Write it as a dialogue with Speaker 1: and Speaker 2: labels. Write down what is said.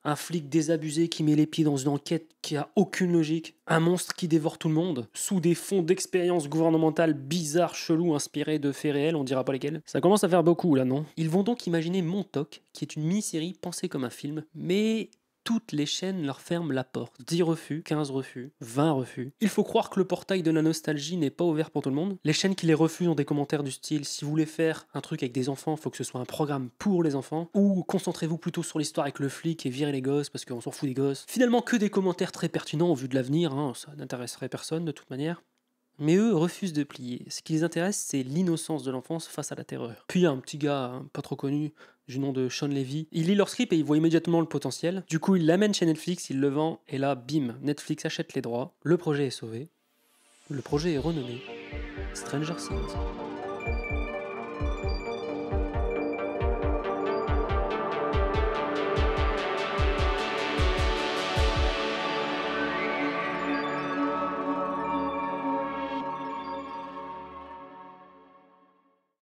Speaker 1: Un flic désabusé qui met les pieds dans une enquête qui a aucune logique. Un monstre qui dévore tout le monde. Sous des fonds d'expériences gouvernementales bizarres, chelous, inspirés de faits réels, on dira pas lesquels. Ça commence à faire beaucoup là, non? Ils vont donc imaginer Montauk, qui est une mini-série pensée comme un film, mais toutes les chaînes leur ferment la porte. 10 refus, 15 refus, 20 refus. Il faut croire que le portail de la nostalgie n'est pas ouvert pour tout le monde. Les chaînes qui les refusent ont des commentaires du style: si vous voulez faire un truc avec des enfants, il faut que ce soit un programme pour les enfants, ou concentrez-vous plutôt sur l'histoire avec le flic et virez les gosses parce qu'on s'en fout des gosses. Finalement, que des commentaires très pertinents au vu de l'avenir, hein, ça n'intéresserait personne de toute manière. Mais eux refusent de plier. Ce qui les intéresse, c'est l'innocence de l'enfance face à la terreur. Puis il y a un petit gars, hein, pas trop connu, du nom de Sean Levy. Il lit leur script et il voit immédiatement le potentiel. Du coup, il l'amène chez Netflix, il le vend, et là, bim, Netflix achète les droits. Le projet est sauvé. Le projet est renommé Stranger Things.